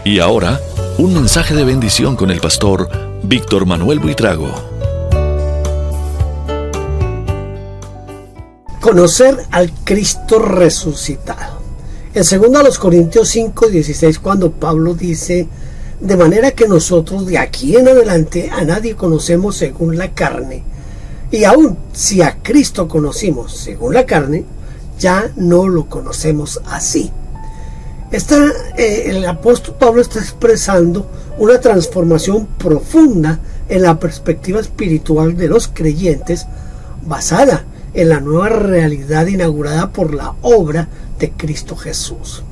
Y ahora, un mensaje de bendición con el pastor Víctor Manuel Buitrago. Conocer al Cristo resucitado. En 2 Corintios 5:16, cuando Pablo dice: de manera que nosotros de aquí en adelante a nadie conocemos según la carne, y aun si a Cristo conocimos según la carne, ya no lo conocemos así. El apóstol Pablo está expresando una transformación profunda en la perspectiva espiritual de los creyentes, basada en la nueva realidad inaugurada por la obra de Cristo Jesús.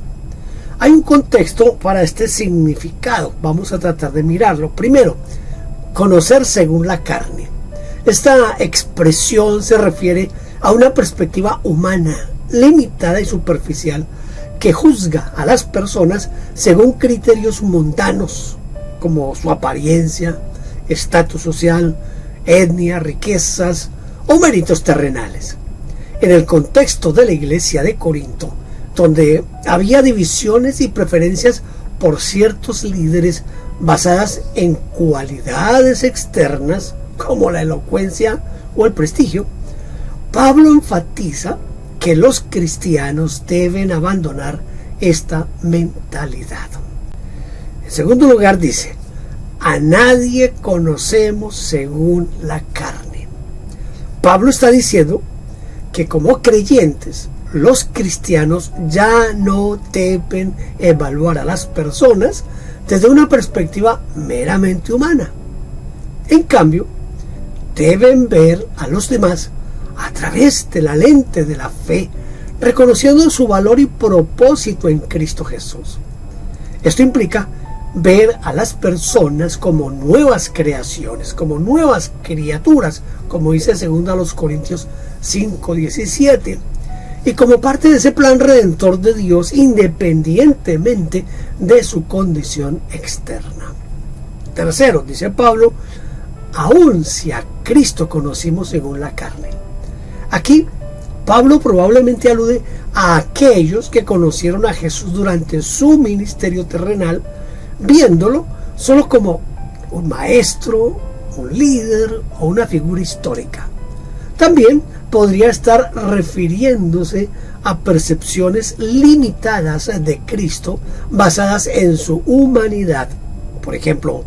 Hay un contexto para este significado. Vamos a tratar de mirarlo. Primero, conocer según la carne. Esta expresión se refiere a una perspectiva humana, limitada y superficial, que juzga a las personas según criterios mundanos, como su apariencia, estatus social, etnia, riquezas o méritos terrenales. En el contexto de la iglesia de Corinto, donde había divisiones y preferencias por ciertos líderes basadas en cualidades externas como la elocuencia o el prestigio, Pablo enfatiza que los cristianos deben abandonar esta mentalidad. En segundo lugar dice: a nadie conocemos según la carne. Pablo está diciendo que como creyentes, los cristianos ya no deben evaluar a las personas desde una perspectiva meramente humana. En cambio, deben ver a los demás a través de la lente de la fe, reconociendo su valor y propósito en Cristo Jesús. Esto implica ver a las personas como nuevas creaciones, como nuevas criaturas, como dice 2 Corintios 5:17, y como parte de ese plan redentor de Dios, independientemente de su condición externa. Tercero, dice Pablo, aun si a Cristo conocimos según la carne. Aquí Pablo probablemente alude a aquellos que conocieron a Jesús durante su ministerio terrenal, viéndolo solo como un maestro, un líder o una figura histórica. También podría estar refiriéndose a percepciones limitadas de Cristo basadas en su humanidad, por ejemplo,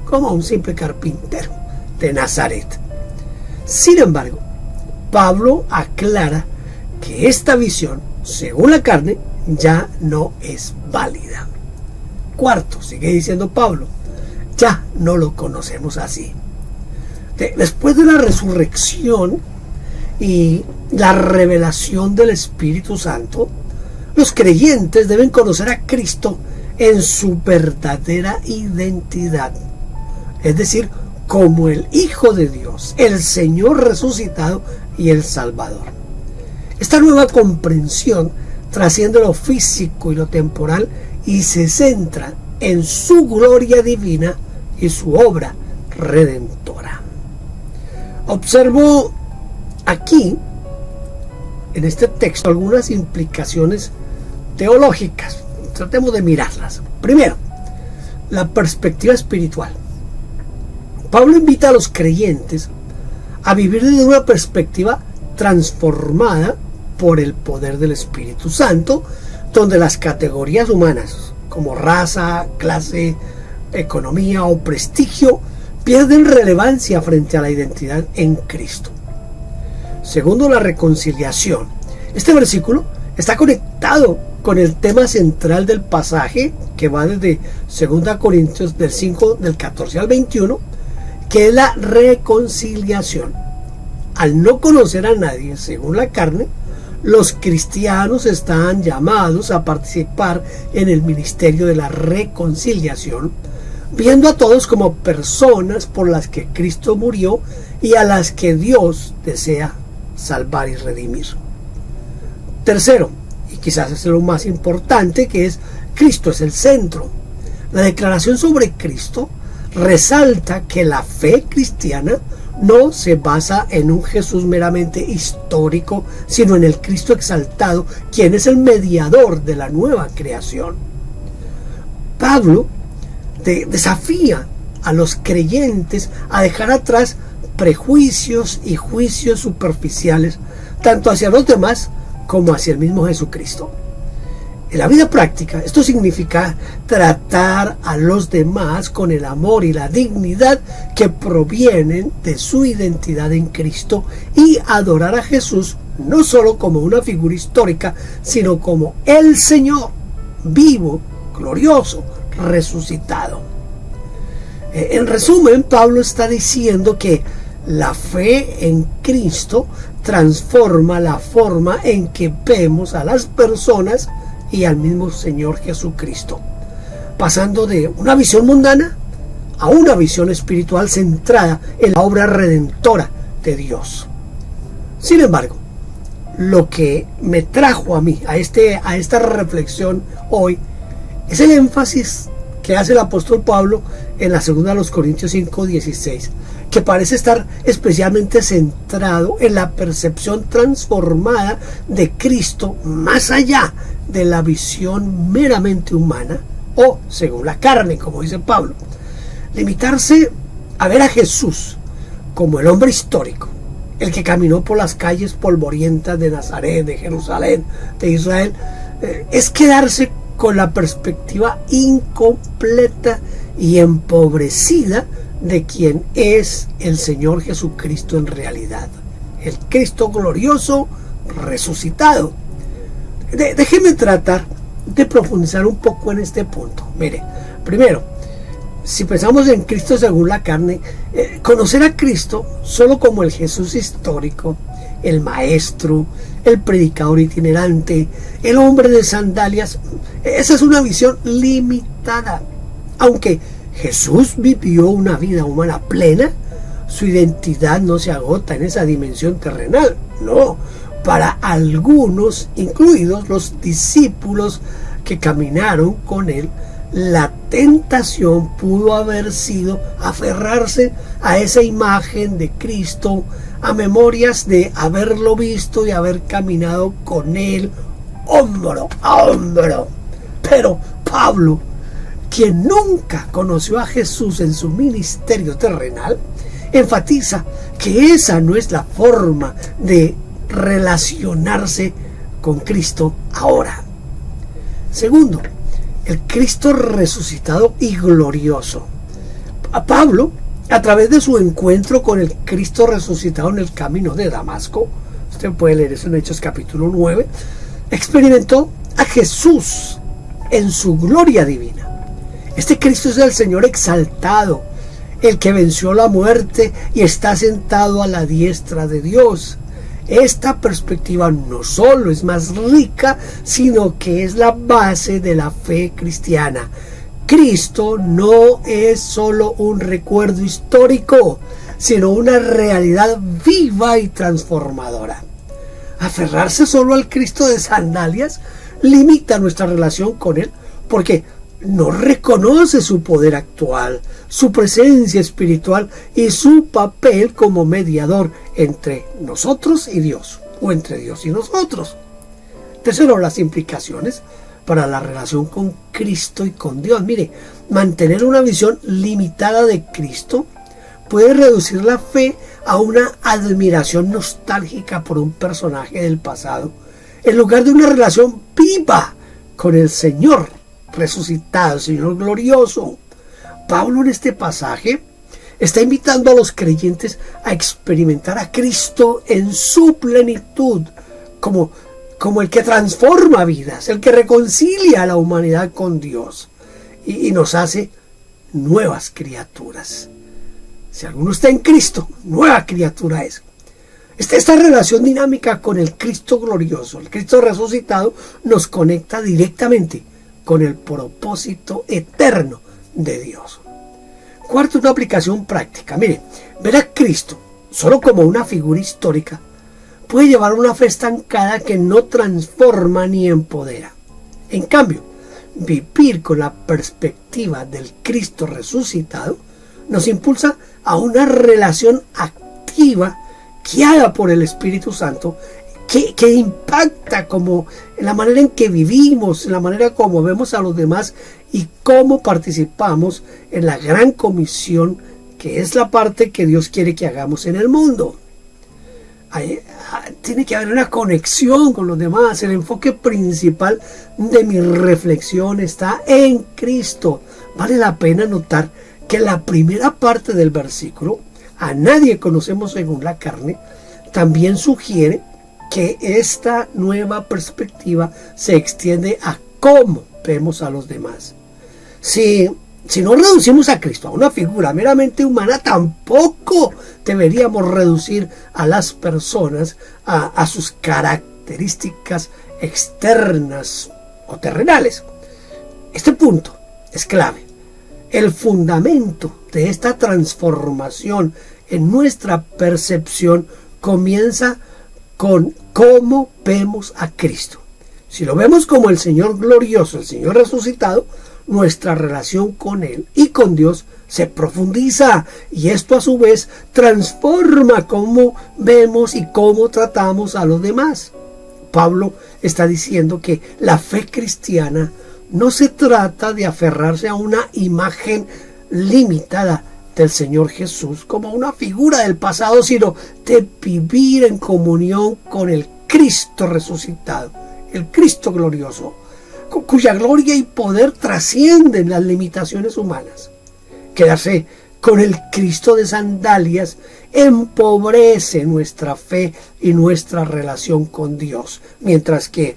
como un simple carpintero de Nazaret. Sin embargo, Pablo aclara que esta visión, según la carne, ya no es válida. Cuarto, sigue diciendo Pablo, ya no lo conocemos así. Después de la resurrección y la revelación del Espíritu Santo, los creyentes deben conocer a Cristo en su verdadera identidad, es decir, como el Hijo de Dios, el Señor resucitado y el Salvador. Esta nueva comprensión trasciende lo físico y lo temporal y se centra en su gloria divina y su obra redentora. Observo aquí, en este texto, algunas implicaciones teológicas. Tratemos de mirarlas. Primero, la perspectiva espiritual. Pablo invita a los creyentes a vivir desde una perspectiva transformada por el poder del Espíritu Santo, donde las categorías humanas como raza, clase, economía o prestigio pierden relevancia frente a la identidad en Cristo. Segundo, la reconciliación. Este versículo está conectado con el tema central del pasaje, que va desde 2 Corintios del 5, del 14 al 21, que es la reconciliación. Al no conocer a nadie según la carne, los cristianos están llamados a participar en el ministerio de la reconciliación, viendo a todos como personas por las que Cristo murió y a las que Dios desea salvar y redimir. Tercero, y quizás es lo más importante, que es Cristo es el centro. La declaración sobre Cristo resalta que la fe cristiana no se basa en un Jesús meramente histórico, sino en el Cristo exaltado, quien es el mediador de la nueva creación. Pablo desafía a los creyentes a dejar atrás prejuicios y juicios superficiales, tanto hacia los demás como hacia el mismo Jesucristo. En la vida práctica, esto significa tratar a los demás con el amor y la dignidad que provienen de su identidad en Cristo y adorar a Jesús no solo como una figura histórica, sino como el Señor, vivo, glorioso, resucitado. En resumen, Pablo está diciendo que la fe en Cristo transforma la forma en que vemos a las personas y al mismo Señor Jesucristo, pasando de una visión mundana a una visión espiritual centrada en la obra redentora de Dios. Sin embargo, lo que me trajo a mí a esta reflexión hoy es el énfasis que hace el apóstol Pablo en la segunda de los Corintios 5:16, que parece estar especialmente centrado en la percepción transformada de Cristo más allá de la visión meramente humana o según la carne, como dice Pablo. Limitarse a ver a Jesús como el hombre histórico, el que caminó por las calles polvorientas de Nazaret, de Jerusalén, de Israel, es quedarse con la perspectiva incompleta y empobrecida de quien es el Señor Jesucristo en realidad, el Cristo glorioso resucitado. Déjeme tratar de profundizar un poco en este punto. Mire, primero, si pensamos en Cristo según la carne, conocer a Cristo solo como el Jesús histórico, el maestro, el predicador itinerante, el hombre de sandalias, esa es una visión limitada. Aunque Jesús vivió una vida humana plena, su identidad no se agota en esa dimensión terrenal. No, para algunos, incluidos los discípulos que caminaron con él, la tentación pudo haber sido aferrarse a esa imagen de Cristo, a memorias de haberlo visto y haber caminado con él hombro a hombro. Pero Pablo, quien nunca conoció a Jesús en su ministerio terrenal, enfatiza que esa no es la forma de relacionarse con Cristo ahora. Segundo, el Cristo resucitado y glorioso. A Pablo, a través de su encuentro con el Cristo resucitado en el camino de Damasco, usted puede leer eso en Hechos capítulo 9, experimentó a Jesús en su gloria divina. Este Cristo es el Señor exaltado, el que venció la muerte y está sentado a la diestra de Dios. Esta perspectiva no solo es más rica, sino que es la base de la fe cristiana. Cristo no es solo un recuerdo histórico, sino una realidad viva y transformadora. Aferrarse solo al Cristo de sandalias limita nuestra relación con Él, porque no reconoce su poder actual, su presencia espiritual y su papel como mediador entre nosotros y Dios, o entre Dios y nosotros. Tercero, las implicaciones para la relación con Cristo y con Dios. Mire, mantener una visión limitada de Cristo puede reducir la fe a una admiración nostálgica por un personaje del pasado, en lugar de una relación viva con el Señor resucitado, el Señor glorioso. Pablo en este pasaje está invitando a los creyentes a experimentar a Cristo en su plenitud, como el que transforma vidas, el que reconcilia a la humanidad con Dios y nos hace nuevas criaturas. Si alguno está en Cristo, nueva criatura es. Esta relación dinámica con el Cristo glorioso, el Cristo resucitado, nos conecta directamente con el propósito eterno de Dios. Cuarto, una aplicación práctica. Mire, ver a Cristo solo como una figura histórica puede llevar a una fe estancada que no transforma ni empodera. En cambio, vivir con la perspectiva del Cristo resucitado nos impulsa a una relación activa guiada por el Espíritu Santo que impacta como en la manera en que vivimos, en la manera como vemos a los demás y cómo participamos en la gran comisión que es la parte que Dios quiere que hagamos en el mundo. Tiene que haber una conexión con los demás. El enfoque principal de mi reflexión está en Cristo. Vale la pena notar que la primera parte del versículo, a nadie conocemos según la carne, también sugiere que esta nueva perspectiva se extiende a cómo vemos a los demás. Si no reducimos a Cristo a una figura meramente humana, tampoco deberíamos reducir a las personas a sus características externas o terrenales. Este punto es clave. El fundamento de esta transformación en nuestra percepción comienza con cómo vemos a Cristo. Si lo vemos como el Señor glorioso, el Señor resucitado, nuestra relación con Él y con Dios se profundiza, y esto a su vez transforma cómo vemos y cómo tratamos a los demás. Pablo está diciendo que la fe cristiana no se trata de aferrarse a una imagen limitada del Señor Jesús como una figura del pasado, sino de vivir en comunión con el Cristo resucitado, el Cristo glorioso, cuya gloria y poder trascienden las limitaciones humanas. Quedarse con el Cristo de sandalias empobrece nuestra fe y nuestra relación con Dios, mientras que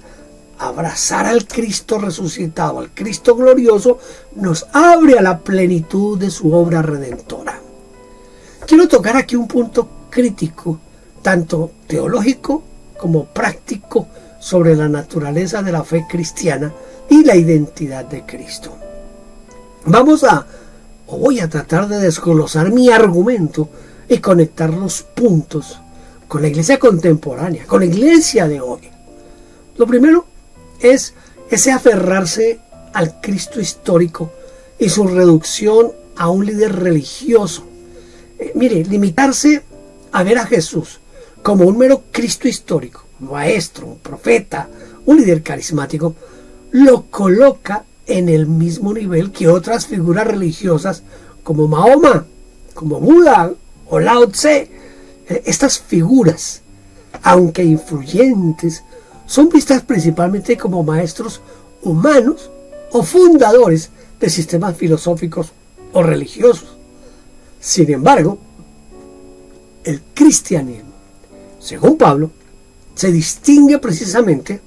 abrazar al Cristo resucitado, al Cristo glorioso, nos abre a la plenitud de su obra redentora. Quiero tocar aquí un punto crítico, tanto teológico como práctico, sobre la naturaleza de la fe cristiana y la identidad de Cristo. Voy a tratar de desglosar mi argumento y conectar los puntos con la iglesia contemporánea, con la iglesia de hoy. Lo primero es ese aferrarse al Cristo histórico y su reducción a un líder religioso. Limitarse a ver a Jesús como un mero Cristo histórico, un maestro, un profeta, un líder carismático, lo coloca en el mismo nivel que otras figuras religiosas como Mahoma, como Buda o Lao Tse. Estas figuras, aunque influyentes, son vistas principalmente como maestros humanos o fundadores de sistemas filosóficos o religiosos. Sin embargo, el cristianismo, según Pablo, se distingue precisamente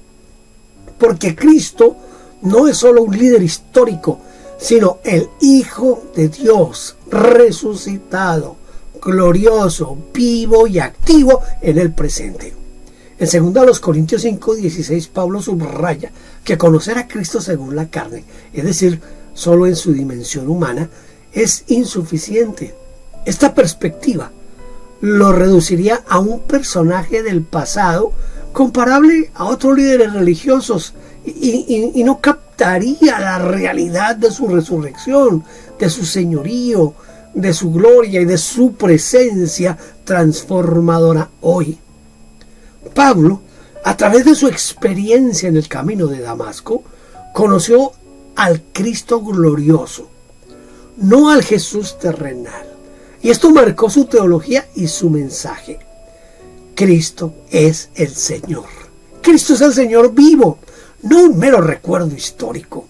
porque Cristo no es solo un líder histórico, sino el Hijo de Dios resucitado, glorioso, vivo y activo en el presente. En 2 Corintios 5:16, Pablo subraya que conocer a Cristo según la carne, es decir, solo en su dimensión humana, es insuficiente. Esta perspectiva lo reduciría a un personaje del pasado comparable a otros líderes religiosos y no captaría la realidad de su resurrección, de su señorío, de su gloria y de su presencia transformadora hoy. Pablo, a través de su experiencia en el camino de Damasco, conoció al Cristo glorioso, no al Jesús terrenal. Y esto marcó su teología y su mensaje. Cristo es el Señor. Cristo es el Señor vivo, no un mero recuerdo histórico.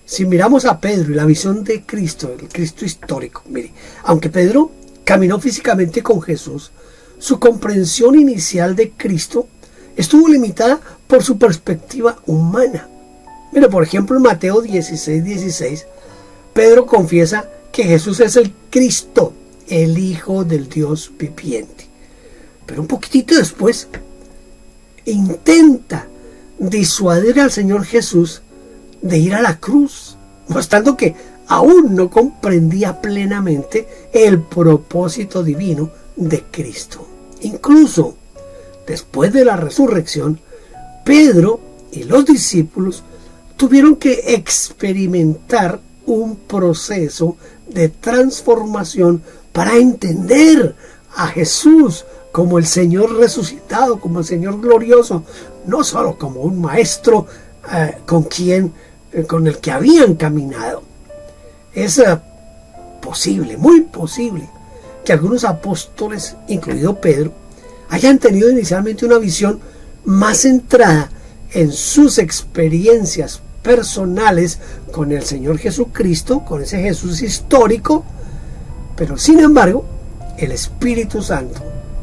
Si miramos a Pedro y la visión de Cristo, el Cristo histórico, aunque Pedro caminó físicamente con Jesús, su comprensión inicial de Cristo estuvo limitada por su perspectiva humana. Por ejemplo, en Mateo 16:16, Pedro confiesa que Jesús es el Cristo, el Hijo del Dios viviente. Pero un poquitito después intenta disuadir al Señor Jesús de ir a la cruz, mostrando que aún no comprendía plenamente el propósito divino de Cristo. Incluso después de la resurrección, Pedro y los discípulos tuvieron que experimentar un proceso de transformación para entender a Jesús como el Señor resucitado, como el Señor glorioso, no solo como un maestro con el que habían caminado. Es posible, muy posible, que algunos apóstoles, incluido Pedro, hayan tenido inicialmente una visión más centrada en sus experiencias personales con el Señor Jesucristo, con ese Jesús histórico, pero sin embargo, el Espíritu Santo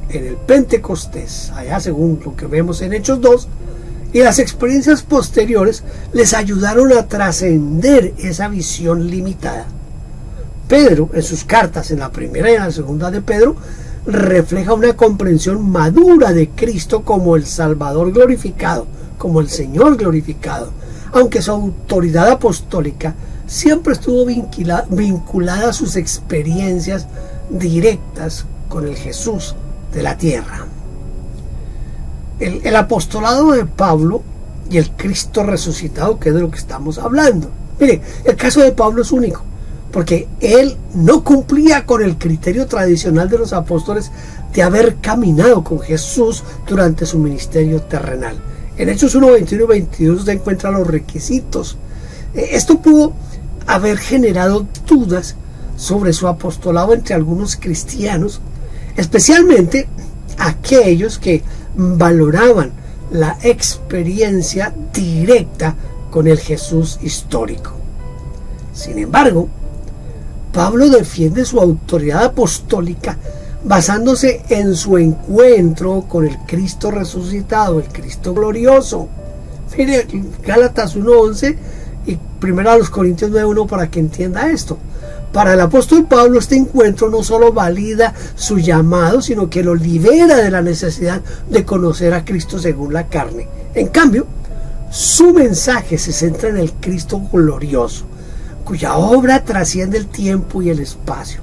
en el Pentecostés, allá según lo que vemos en Hechos 2, y las experiencias posteriores les ayudaron a trascender esa visión limitada. Pedro, en sus cartas, en la primera y en la segunda de Pedro, refleja una comprensión madura de Cristo como el Salvador glorificado, como el Señor glorificado, aunque su autoridad apostólica siempre estuvo vinculada a sus experiencias directas con el Jesús de la tierra. El apostolado de Pablo y el Cristo resucitado, que es de lo que estamos hablando. Mire, el caso de Pablo es único, porque él no cumplía con el criterio tradicional de los apóstoles de haber caminado con Jesús durante su ministerio terrenal. En Hechos 1, 21 y 22 se encuentran los requisitos. Esto pudo haber generado dudas sobre su apostolado entre algunos cristianos, especialmente aquellos que valoraban la experiencia directa con el Jesús histórico. Sin embargo, Pablo defiende su autoridad apostólica basándose en su encuentro con el Cristo resucitado, el Cristo glorioso. Mire, Gálatas 1:11 y 1 Corintios 9:1 para que entienda esto. Para el apóstol Pablo, este encuentro no solo valida su llamado, sino que lo libera de la necesidad de conocer a Cristo según la carne. En cambio, su mensaje se centra en el Cristo glorioso, cuya obra trasciende el tiempo y el espacio.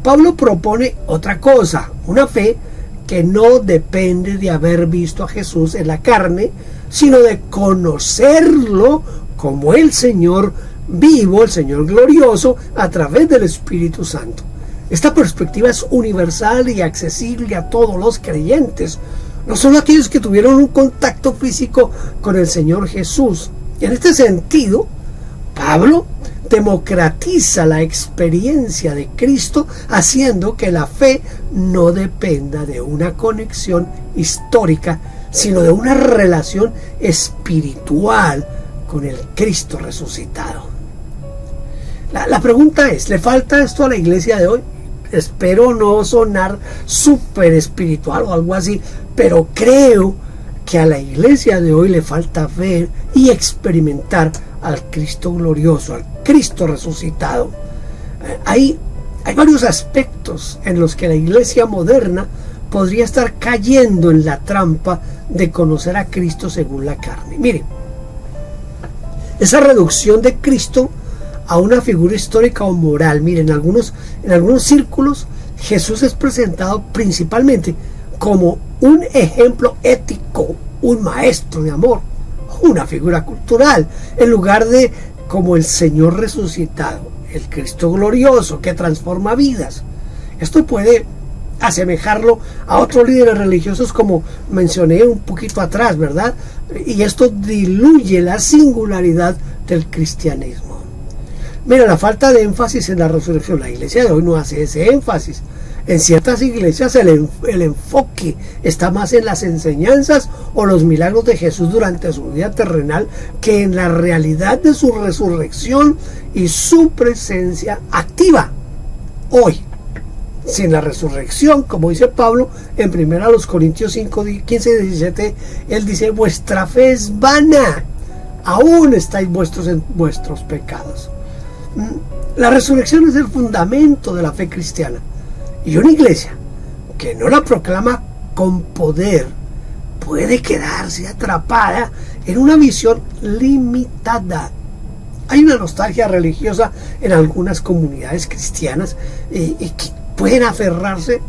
Pablo propone otra cosa, una fe que no depende de haber visto a Jesús en la carne, sino de conocerlo como el Señor vivo, el Señor glorioso, a través del Espíritu Santo. Esta perspectiva es universal y accesible a todos los creyentes, no solo aquellos que tuvieron un contacto físico con el Señor Jesús. Y en este sentido, Pablo democratiza la experiencia de Cristo, haciendo que la fe no dependa de una conexión histórica, sino de una relación espiritual con el Cristo resucitado. La pregunta es, ¿le falta esto a la iglesia de hoy? Espero no sonar súper espiritual o algo así, pero creo que a la iglesia de hoy le falta ver y experimentar al Cristo glorioso, al Cristo resucitado. Hay varios aspectos en los que la iglesia moderna podría estar cayendo en la trampa de conocer a Cristo según la carne. Mire, esa reducción de Cristo a una figura histórica o moral. Miren, en algunos círculos Jesús es presentado principalmente como un ejemplo ético, un maestro de amor, una figura cultural, en lugar de como el Señor resucitado, el Cristo glorioso que transforma vidas. Esto puede asemejarlo a otros líderes religiosos, como mencioné un poquito atrás, ¿verdad? Y esto diluye la singularidad del cristianismo. Mira, la falta de énfasis en la resurrección. La iglesia de hoy no hace ese énfasis. En ciertas iglesias el enfoque está más en las enseñanzas o los milagros de Jesús durante su vida terrenal que en la realidad de su resurrección y su presencia activa hoy. Sin la resurrección, como dice Pablo en 1 Corintios 5, 15 y 17, él dice: vuestra fe es vana, aún estáis en vuestros pecados. La resurrección es el fundamento de la fe cristiana, y una iglesia que no la proclama con poder puede quedarse atrapada en una visión limitada. Hay una nostalgia religiosa en algunas comunidades cristianas y que pueden aferrarse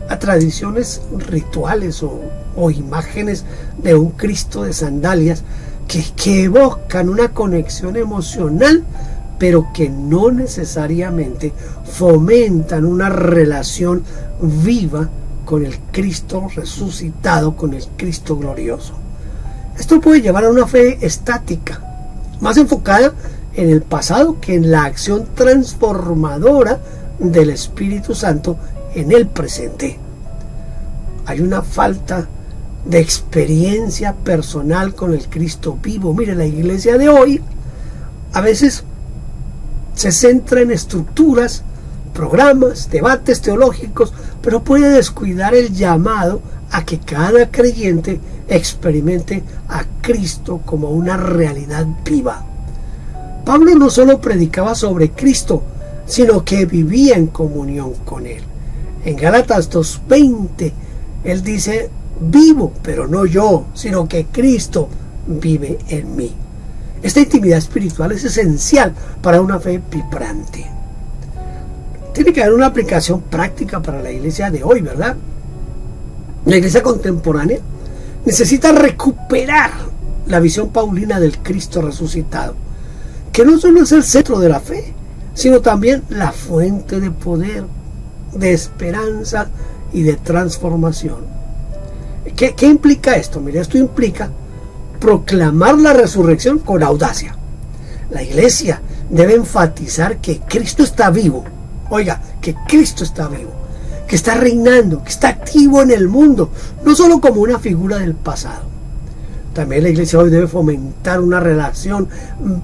a tradiciones rituales o imágenes de un Cristo de sandalias que evocan una conexión emocional, pero que no necesariamente fomentan una relación viva con el Cristo resucitado, con el Cristo glorioso. Esto puede llevar a una fe estática, más enfocada en el pasado que en la acción transformadora del Espíritu Santo en el presente. Hay una falta de experiencia personal con el Cristo vivo. Mire, la iglesia de hoy a veces se centra en estructuras, programas, debates teológicos, pero puede descuidar el llamado a que cada creyente experimente a Cristo como una realidad viva. Pablo no solo predicaba sobre Cristo, sino que vivía en comunión con Él. En Gálatas 2:20, él dice: vivo, pero no yo, sino que Cristo vive en mí. Esta intimidad espiritual es esencial para una fe vibrante. Tiene que haber una aplicación práctica para la iglesia de hoy, ¿verdad? La iglesia contemporánea necesita recuperar la visión paulina del Cristo resucitado, que no solo es el centro de la fe, sino también la fuente de poder, de esperanza y de transformación. ¿Qué implica esto? Mire, esto implica proclamar la resurrección con audacia. La iglesia debe enfatizar que Cristo está vivo. Oiga, que Cristo está vivo, que está reinando, que está activo en el mundo, no solo como una figura del pasado. También la iglesia hoy debe fomentar una relación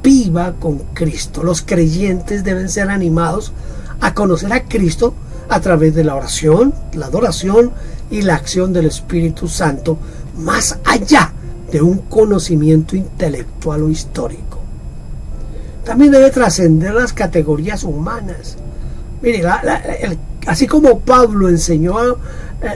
viva con Cristo. Los creyentes deben ser animados a conocer a Cristo a través de la oración, la adoración y la acción del Espíritu Santo, más allá de un conocimiento intelectual o histórico. También debe trascender las categorías humanas. Mire, así como Pablo enseñó,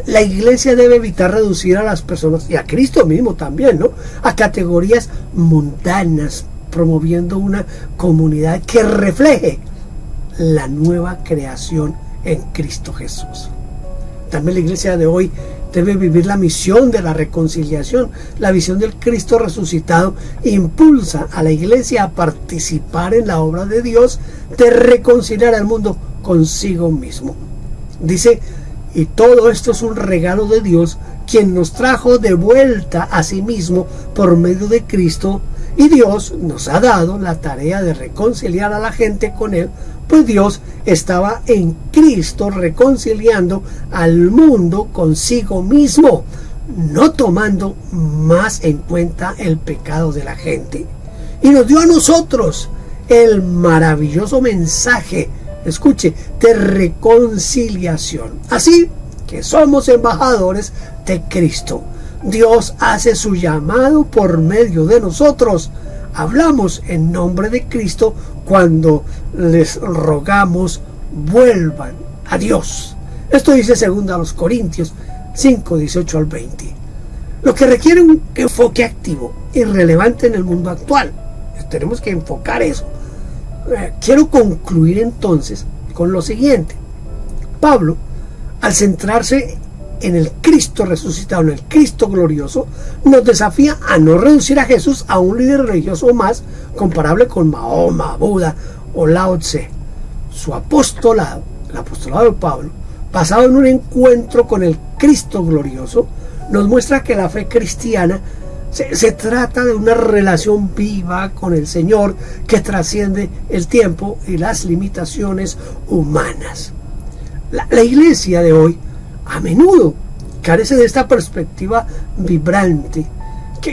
la iglesia debe evitar reducir a las personas, y a Cristo mismo también, ¿no?, a categorías mundanas, promoviendo una comunidad que refleje la nueva creación en Cristo Jesús. También la iglesia de hoy debe vivir la misión de la reconciliación. La visión del Cristo resucitado impulsa a la iglesia a participar en la obra de Dios de reconciliar al mundo consigo mismo. Dice: y todo esto es un regalo de Dios, quien nos trajo de vuelta a sí mismo por medio de Cristo, y Dios nos ha dado la tarea de reconciliar a la gente con Él, pues Dios estaba en Cristo reconciliando al mundo consigo mismo, no tomando más en cuenta el pecado de la gente. Y nos dio a nosotros el maravilloso mensaje, escuche, de reconciliación. Así que somos embajadores de Cristo. Dios hace su llamado por medio de nosotros. Hablamos en nombre de Cristo cuando les rogamos: vuelvan a Dios. Esto dice 2 Corintios 5, 18 al 20. Lo que requiere un enfoque activo y relevante en el mundo actual. Tenemos que enfocar eso. Quiero concluir entonces con lo siguiente. Pablo, al centrarse en el Cristo resucitado, en el Cristo glorioso, nos desafía a no reducir a Jesús a un líder religioso más comparable con Mahoma, Buda o Lao Tse. Su apostolado, el apostolado de Pablo, basado en un encuentro con el Cristo glorioso, nos muestra que la fe cristiana se trata de una relación viva con el Señor que trasciende el tiempo y las limitaciones humanas. La iglesia de hoy a menudo carece de esta perspectiva vibrante,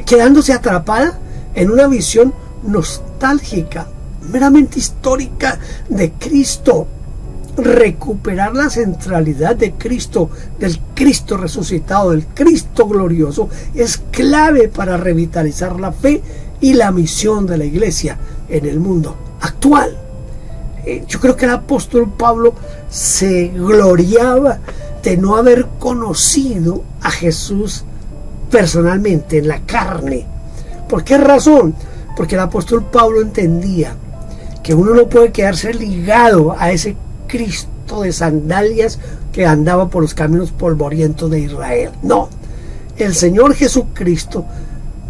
quedándose atrapada en una visión nostálgica, meramente histórica de Cristo. Recuperar la centralidad de Cristo, del Cristo resucitado, del Cristo glorioso, es clave para revitalizar la fe y la misión de la iglesia en el mundo actual. Yo creo que el apóstol Pablo se gloriaba de no haber conocido a Jesús personalmente, en la carne. ¿Por qué razón? Porque el apóstol Pablo entendía que uno no puede quedarse ligado a ese Cristo de sandalias que andaba por los caminos polvorientos de Israel. No, el Señor Jesucristo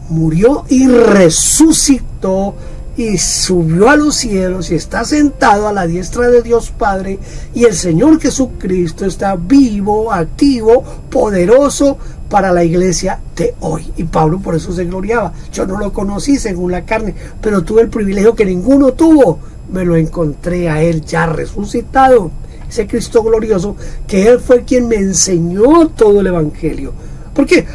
murió y resucitó y subió a los cielos y está sentado a la diestra de Dios Padre, y el Señor Jesucristo está vivo, activo, poderoso para la iglesia de hoy. Y Pablo por eso se gloriaba. Yo no lo conocí según la carne, pero tuve el privilegio que ninguno tuvo. Me lo encontré a él ya resucitado, ese Cristo glorioso, que él fue quien me enseñó todo el evangelio. Porque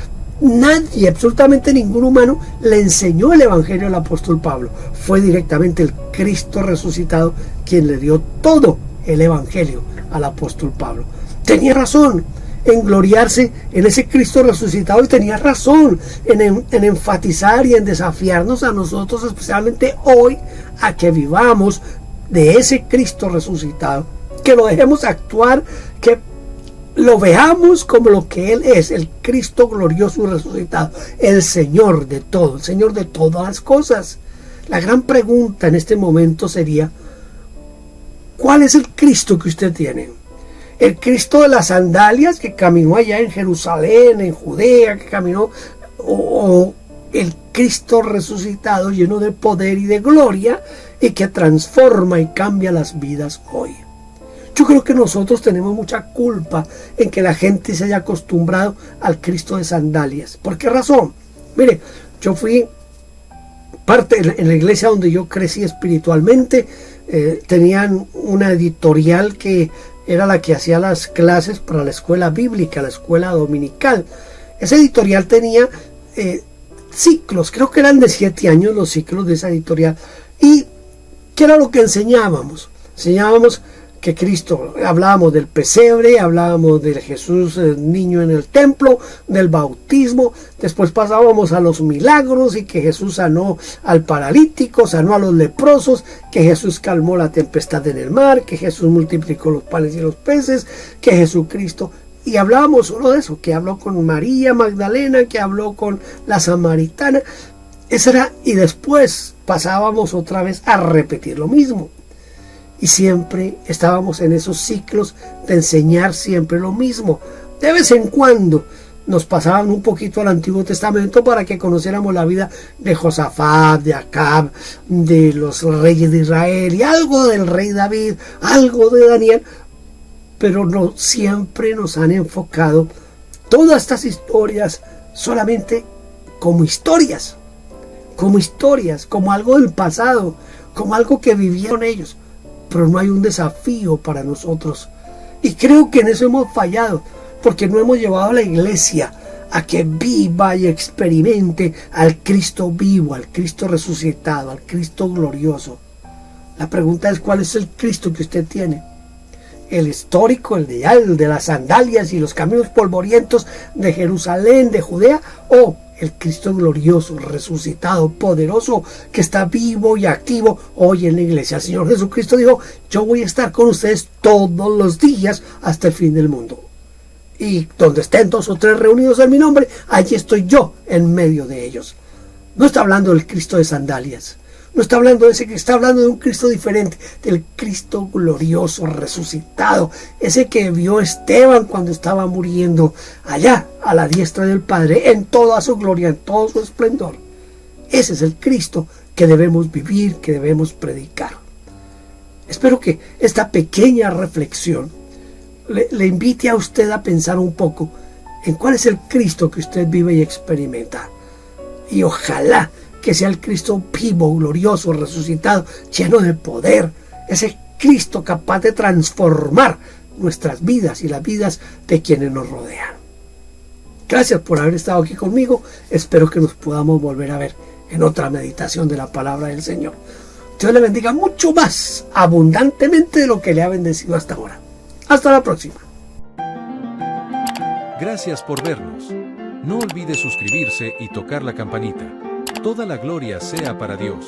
nadie, absolutamente ningún humano, le enseñó el evangelio al apóstol Pablo. Fue directamente el Cristo resucitado quien le dio todo el evangelio al apóstol Pablo. Tenía razón en gloriarse en ese Cristo resucitado, y tenía razón en enfatizar y en desafiarnos a nosotros, especialmente hoy, a que vivamos de ese Cristo resucitado, que lo dejemos actuar, que lo veamos como lo que Él es, el Cristo glorioso y resucitado, el Señor de todo, el Señor de todas las cosas. La gran pregunta en este momento sería: ¿cuál es el Cristo que usted tiene? ¿El Cristo de las sandalias que caminó allá en Jerusalén, en Judea, que caminó, o el Cristo resucitado lleno de poder y de gloria y que transforma y cambia las vidas hoy? Yo creo que nosotros tenemos mucha culpa en que la gente se haya acostumbrado al Cristo de sandalias. ¿Por qué razón? Mire, yo fui parte en la iglesia donde yo crecí espiritualmente. Tenían una editorial que era la que hacía las clases para la escuela bíblica, la escuela dominical. Esa editorial tenía ciclos, creo que eran de 7 años los ciclos de esa editorial. ¿Y qué era lo que enseñábamos? Enseñábamos que Cristo, hablábamos del pesebre, hablábamos de Jesús niño en el templo, del bautismo, después pasábamos a los milagros, y que Jesús sanó al paralítico, sanó a los leprosos, que Jesús calmó la tempestad en el mar, que Jesús multiplicó los panes y los peces, que Jesucristo, y hablábamos solo de eso, que habló con María Magdalena, que habló con la samaritana. Eso era, y después pasábamos otra vez a repetir lo mismo. Y siempre estábamos en esos ciclos de enseñar siempre lo mismo. De vez en cuando nos pasaban un poquito al Antiguo Testamento para que conociéramos la vida de Josafat, de Acab, de los reyes de Israel, y algo del rey David, algo de Daniel. Pero no siempre nos han enfocado todas estas historias solamente como historias, como algo del pasado, como algo que vivieron ellos. Pero no hay un desafío para nosotros. Y creo que en eso hemos fallado, porque no hemos llevado a la iglesia a que viva y experimente al Cristo vivo, al Cristo resucitado, al Cristo glorioso. La pregunta es: ¿cuál es el Cristo que usted tiene? ¿El histórico, el de las sandalias y los caminos polvorientos de Jerusalén, de Judea? ¿O el Cristo glorioso, resucitado, poderoso, que está vivo y activo hoy en la iglesia? El Señor Jesucristo dijo: yo voy a estar con ustedes todos los días hasta el fin del mundo. Y donde estén 2 o 3 reunidos en mi nombre, allí estoy yo en medio de ellos. No está hablando del Cristo de sandalias. No está hablando de ese, que está hablando de un Cristo diferente, del Cristo glorioso, resucitado, ese que vio Esteban cuando estaba muriendo allá a la diestra del Padre, en toda su gloria, en todo su esplendor. Ese es el Cristo que debemos vivir, que debemos predicar. Espero que esta pequeña reflexión le invite a usted a pensar un poco en cuál es el Cristo que usted vive y experimenta. Y ojalá que sea el Cristo vivo, glorioso, resucitado, lleno de poder, ese Cristo capaz de transformar nuestras vidas y las vidas de quienes nos rodean. Gracias por haber estado aquí conmigo. Espero que nos podamos volver a ver en otra meditación de la palabra del Señor. Dios le bendiga mucho más abundantemente de lo que le ha bendecido hasta ahora. Hasta la próxima. Gracias por vernos. No olvide suscribirse y tocar la campanita. Toda la gloria sea para Dios.